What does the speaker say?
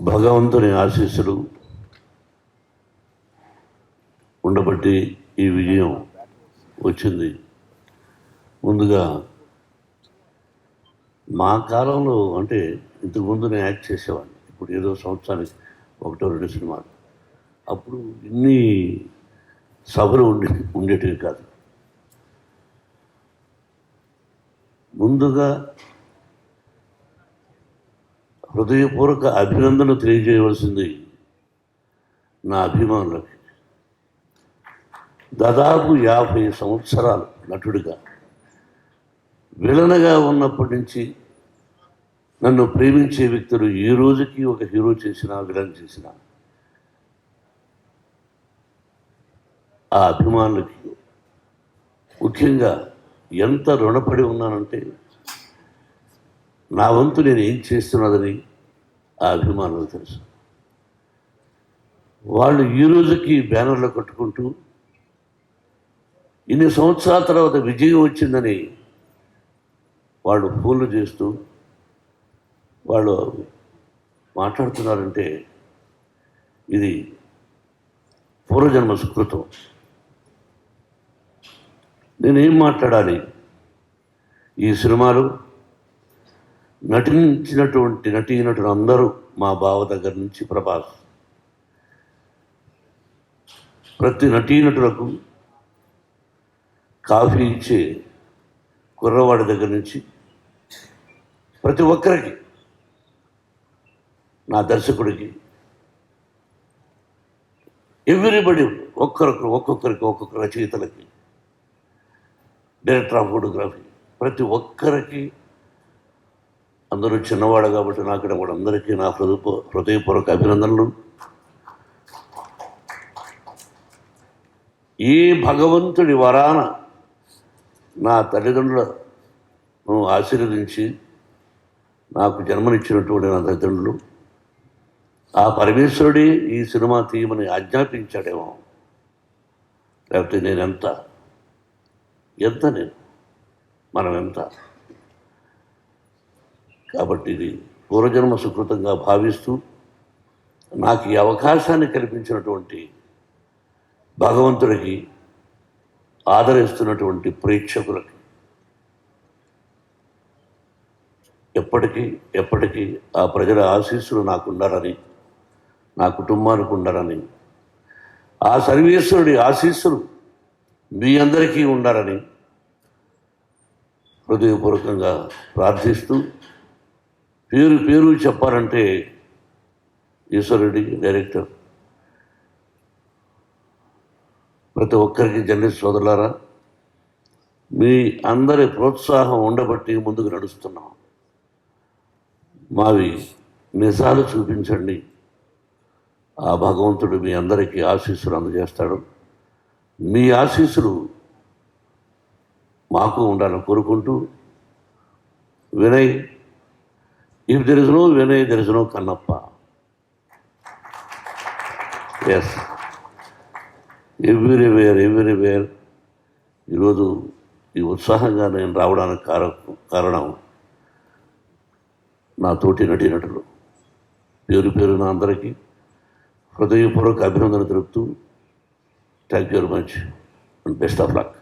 భగవంతుని ఆశీస్సులు ఉండబట్టి ఈ విజయం వచ్చింది. ముందుగా మా కాలంలో అంటే ఇంతకుముందు నేను యాక్ట్ చేసేవాడిని. ఇప్పుడు ఏదో సంవత్సరానికి 1-2 సినిమాలు. అప్పుడు ఇన్ని సభలు ఉండేటివి కాదు. ముందుగా హృదయపూర్వక అభినందనలు తెలియజేయవలసింది నా అభిమానులకి. దాదాపు 50 సంవత్సరాలు నటుడిగా, విలనగా ఉన్నప్పటి నుంచి నన్ను ప్రేమించే వ్యక్తులు ఈ రోజుకి ఒక హీరో చేసినా విలన్ చేసినా ఆ అభిమానులకి ముఖ్యంగా ఎంత రుణపడి ఉన్నానంటే, నా వంతు నేను ఏం చేస్తున్నదని ఆ అభిమానులు తెలుసు. వాళ్ళు ఈ రోజుకి బ్యానర్లో కట్టుకుంటూ ఇన్ని సంవత్సరాల తర్వాత విజయం వచ్చిందని వాళ్ళు ఫోన్లు చేస్తూ వాళ్ళు మాట్లాడుతున్నారంటే ఇది పూర్వజన్మ సుకృతం. నేనేం మాట్లాడాలి? ఈ సినిమాలు నటించినటువంటి నటీనటులు అందరూ, మా బావ దగ్గర నుంచి ప్రభాస్, ప్రతి నటీనటులకు కాఫీ ఇచ్చే కుర్రవాడి దగ్గర నుంచి ప్రతి ఒక్కరికి, నా దర్శకుడికి, ఎవ్రీబడి, ఒక్కొక్కరికి ఒక్కొక్క రచయితలకి, డైరెక్టర్ ఆఫ్ ఫోటోగ్రఫీ, ప్రతి ఒక్కరికి, అందరూ చిన్నవాడు కాబట్టి నాకు కూడా అందరికీ నా హృదయపూర్వక అభినందనలు. ఈ భగవంతుడి వరాన నా తల్లిదండ్రులను ఆశీర్వదించి నాకు జన్మనిచ్చినటువంటి నా తల్లిదండ్రులు, ఆ పరమేశ్వరుడే ఈ సినిమా తీయమని ఆజ్ఞాపించాడేమో, లేకపోతే నేనెంత మనం ఎంత. కాబట్టి ఇది పూర్వజన్మ సుకృతంగా భావిస్తూ నాకు ఈ అవకాశాన్ని కల్పించినటువంటి భగవంతుడికి, ఆదరిస్తున్నటువంటి ప్రేక్షకులకి ఎప్పటికీ ఆ ప్రజల ఆశీస్సులు నాకు ఉండాలని, నా కుటుంబానికి ఉండాలని, ఆ సర్వేశ్వరుడి ఆశీస్సులు మీ అందరికీ ఉండాలని హృదయపూర్వకంగా ప్రార్థిస్తూ, పేరు చెప్పాలంటే ఈశ్వరుడి డైరెక్టర్, ప్రతి ఒక్కరికి జర్నలిస్ట్ సోదరులారా, మీ అందరి ప్రోత్సాహం ఉండబట్టి ముందుకు నడుస్తున్నాం. మావి నిజాలు చూపించండి, ఆ భగవంతుడు మీ అందరికీ ఆశీస్సులు అందజేస్తాడు. మీ ఆశీస్సులు మాకు ఉండాలని కోరుకుంటూ, Vinay, if there is no Vinay there is no Kannappa. Yes, everywhere ఈరోజు ఈ ఉత్సాహంగా నేను రావడానికి కారణం నా తోటి నటీనటులు. పేరున అందరికీ హృదయపూర్వక అభినందన తెలుపుతూ, thank you very much and best of luck.